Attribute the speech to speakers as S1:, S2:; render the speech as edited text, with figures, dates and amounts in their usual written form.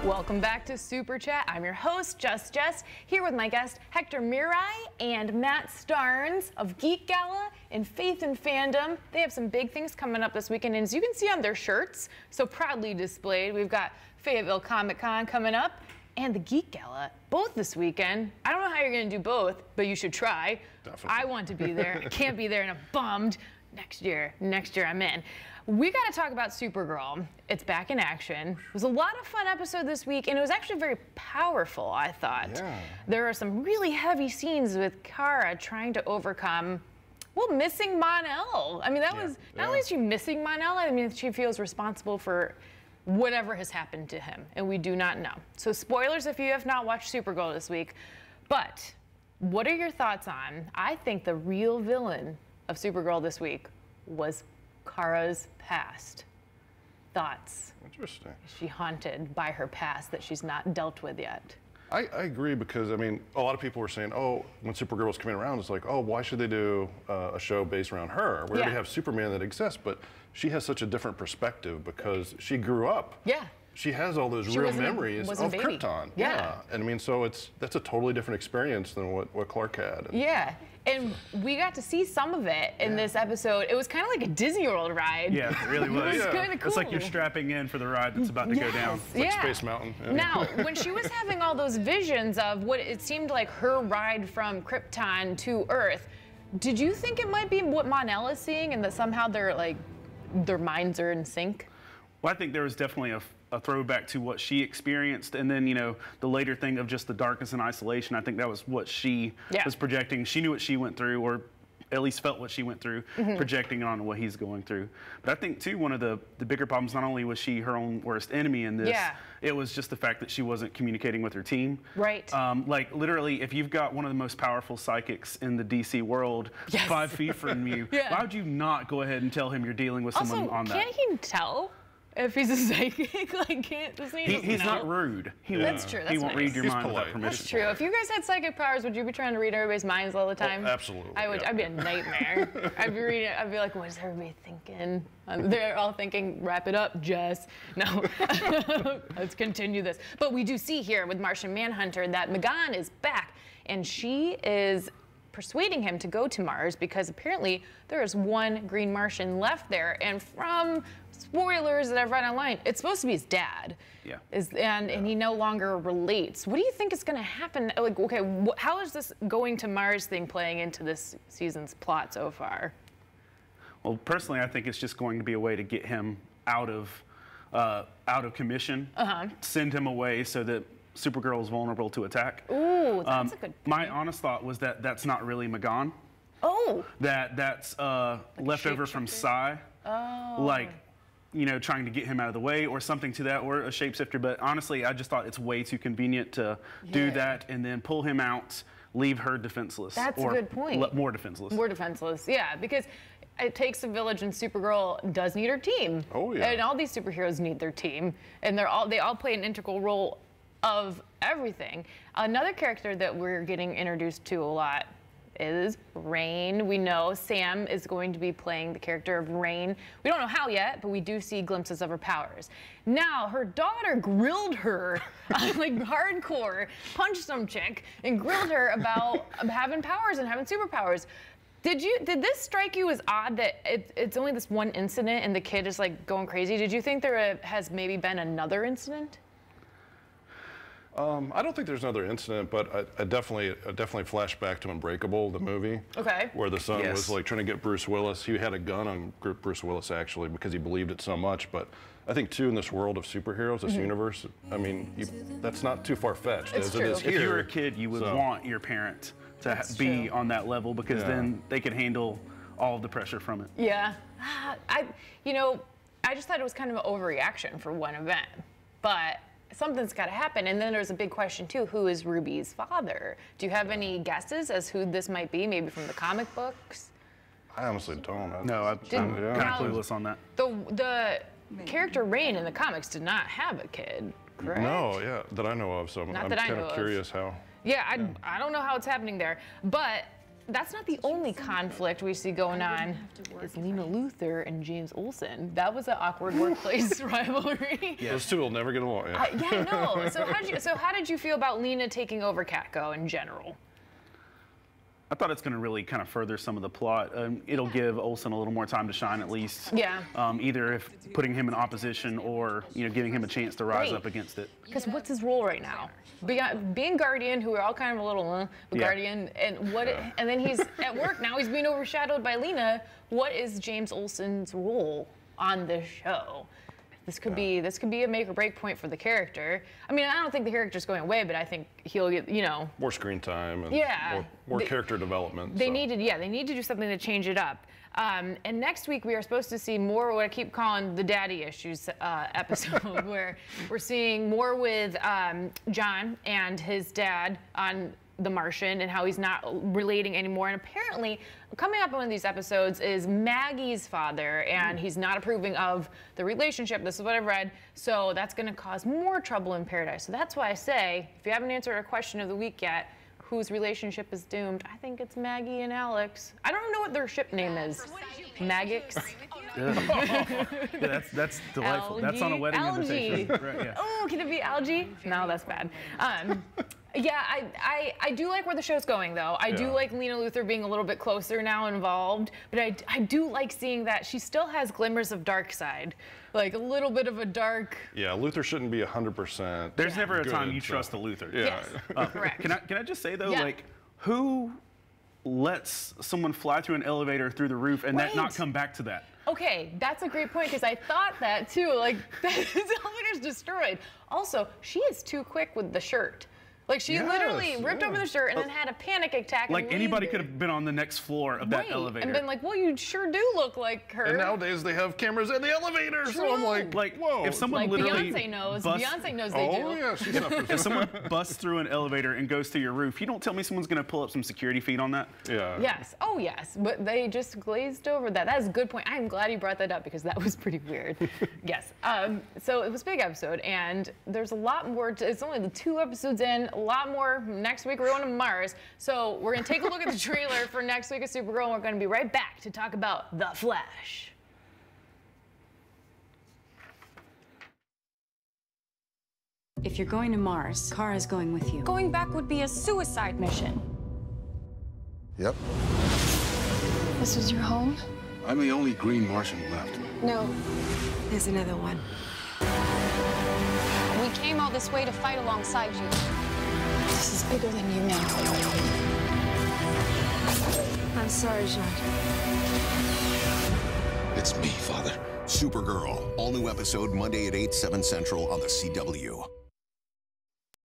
S1: Welcome back to Super Chat. I'm your host, Just Jess, here with my guest Hector Mirai and Matt Starnes of Geek Gala and Faith and Fandom. They have some big things coming up this weekend, and as you can see on their shirts, so proudly displayed, we've got Fayetteville Comic Con coming up and the Geek Gala, both this weekend. I don't know how you're going to do both, but you should try.
S2: Definitely.
S1: I want to be there. I can't be there, and I'm bummed. Next year I'm in. We got to talk about Supergirl. It's back in action. It was a lot of fun episode this week, and it was actually very powerful, I thought. Yeah. There are some really heavy scenes with Kara trying to overcome, well, missing Mon-El. I mean, that was, not only is she missing Mon-El, I mean, she feels responsible for whatever has happened to him, and we do not know. So spoilers if you have not watched Supergirl this week. But what are your thoughts on, I think the real villain of Supergirl this week was Kara's past. Thoughts?
S2: Interesting.
S1: Is she haunted by her past that she's not dealt with yet?
S2: I agree, because I mean, a lot of people were saying, oh, when Supergirl was coming around, it's like, oh, why should they do a show based around her? We already have Superman that exists, but she has such a different perspective because she grew up. Yeah. She has all those real memories of Krypton. Yeah. And I mean, so that's a totally different experience than what Clark had.
S1: Yeah. And we got to see some of it in this episode. It was kind of like a Disney World ride.
S3: Yeah, it really was.
S1: It was kind of cool.
S3: It's like you're strapping in for the ride that's about to go down.
S2: It's like Space Mountain. Yeah.
S1: Now, when she was having all those visions of what it seemed like her ride from Krypton to Earth, did you think it might be what Mon-El is seeing, and that somehow their minds are in sync?
S3: Well, I think there was definitely a throwback to what she experienced, and then, you know, the later thing of just the darkness and isolation. I think that was what she was projecting. She knew what she went through, or at least felt what she went through, projecting it onto what he's going through. But I think, too, one of the bigger problems, not only was she her own worst enemy in this, it was just the fact that she wasn't communicating with her team.
S1: Right.
S3: Like, literally, if you've got one of the most powerful psychics in the DC world 5 feet from you, why would you not go ahead and tell him you're dealing with someone on that?
S1: Can't he tell? If he's a psychic, like,
S3: he's not rude.
S1: That's true. That's
S3: he won't read your mind without permission.
S1: That's true. If you guys had psychic powers, would you be trying to read everybody's minds all the time?
S2: Oh, absolutely.
S1: I would. I'd be a nightmare. I'd be reading. I'd be like, what is everybody thinking? They're all thinking, wrap it up, Jess. No. Let's continue this. But we do see here with Martian Manhunter that M'gann is back, and she is persuading him to go to Mars because apparently there is one green Martian left there, and from spoilers that I've read online, it's supposed to be his dad. Yeah. And he no longer relates. What do you think is going to happen? Like, okay, how is this going to Mars thing playing into this season's plot so far?
S3: Well, personally, I think it's just going to be a way to get him out of commission, send him away so that Supergirl is vulnerable to attack.
S1: Ooh, that's a good point.
S3: My honest thought was that that's not really M'gann.
S1: Oh.
S3: That's left over from Psi.
S1: Oh.
S3: Like, you know, trying to get him out of the way or something to that, or a shapeshifter. But honestly, I just thought it's way too convenient to do that and then pull him out, leave her defenseless.
S1: That's a good point.
S3: More defenseless.
S1: More defenseless, yeah, because it takes a village, and Supergirl does need her team.
S2: Oh, yeah.
S1: And all these superheroes need their team, and they all play an integral role of everything. Another character that we're getting introduced to a lot is Rain. We know Sam is going to be playing the character of Rain. We don't know how yet, but we do see glimpses of her powers. Now, her daughter grilled her, like hardcore, punched some chick and grilled her about having powers and having superpowers. Did this strike you as odd that it's only this one incident and the kid is like going crazy? Did you think there has maybe been another incident?
S2: I don't think there's another incident, but I definitely flashed back to Unbreakable, the movie.
S1: Okay.
S2: Where the son was like trying to get Bruce Willis. He had a gun on Bruce Willis actually because he believed it so much. But I think too, in this world of superheroes, this universe, I mean, that's not too far-fetched as it is here.
S3: If you were a kid, you would want your parent to be on that level because then they could handle all of the pressure from it.
S1: Yeah. I just thought it was kind of an overreaction for one event, but something's got to happen. And then there's a big question too, who is Ruby's father? Do you have any guesses as who this might be, maybe from the comic books?
S2: I honestly don't.
S3: No, I'm kind of clueless on that.
S1: The character Rain in the comics did not have a kid, correct?
S2: No, that I know of, so I'm kind of curious how.
S1: Yeah, I don't know how it's happening there, but that's not the only conflict we see going on. It's Lena Luthor and James Olsen. That was an awkward workplace rivalry.
S2: Yeah. Those two will never get along. Yeah,
S1: yeah, no. So how did you feel about Lena taking over Catco in general?
S3: I thought it's going to really kind of further some of the plot. It'll give Olsen a little more time to shine, at least.
S1: Yeah.
S3: Either if putting him in opposition or giving him a chance to rise up against it.
S1: Because what's his role right now? Being Guardian, who we're all kind of a little Guardian, and and then he's at work now. He's being overshadowed by Lena. What is James Olsen's role on this show? This could be a make or break point for the character. I mean, I don't think the character's going away, but I think he'll get,
S2: more screen time and more character development.
S1: They need to do something to change it up. And next week we are supposed to see more what I keep calling the daddy issues episode, where we're seeing more with John and his dad on the Martian and how he's not relating anymore. And apparently, coming up in one of these episodes is Maggie's father, and he's not approving of the relationship. This is what I've read. So that's going to cause more trouble in paradise. So that's why I say, if you haven't answered our question of the week yet, whose relationship is doomed? I think it's Maggie and Alex. I don't know what their ship name is. Magix?
S3: Yeah, that's delightful. Algae? That's on a wedding invitation. Right, yeah.
S1: Oh, can it be algae? No, that's bad. Yeah, I do like where the show's going, though. I do like Lena Luthor being a little bit closer now involved, but I do like seeing that she still has glimmers of dark side, like a little bit of a dark.
S2: Yeah, Luthor shouldn't be 100%.
S3: There's never a time you trust a Luthor.
S2: Yeah.
S1: Yes, correct.
S3: Can I just say though, like, who lets someone fly through an elevator through the roof and not come back to that?
S1: Okay, that's a great point, because I thought that too. Like, this elevator's destroyed. Also, she is too quick with the shirt. Like, she literally ripped over the shirt and then had a panic attack.
S3: Like, anybody could have been on the next floor of that elevator.
S1: And been like, well, you sure do look like her.
S2: And nowadays they have cameras in the elevator, so I'm like, whoa.
S3: If someone
S1: like
S3: literally
S1: Beyonce knows. Beyonce knows they do.
S2: Oh, yeah, she suffers.
S3: If someone busts through an elevator and goes to your roof, you don't tell me someone's going to pull up some security feed on that?
S2: Yeah.
S1: Yes. Oh, yes. But they just glazed over that. That is a good point. I'm glad you brought that up, because that was pretty weird. Yes. So it was a big episode, and there's a lot more. It's only the 2 episodes in, a lot more. Next week we're going to Mars. So we're going to take a look at the trailer for next week of Supergirl, and we're going to be right back to talk about The Flash.
S4: If you're going to Mars, Kara's going with you.
S5: Going back would be a suicide mission.
S6: Yep.
S5: This was your home?
S6: I'm the only green Martian left.
S5: No. There's another one. We came all this way to fight alongside you. This is bigger than you know. I'm sorry, Jean.
S7: It's me, Father. Supergirl. All new episode Monday at 8, 7 Central on the CW.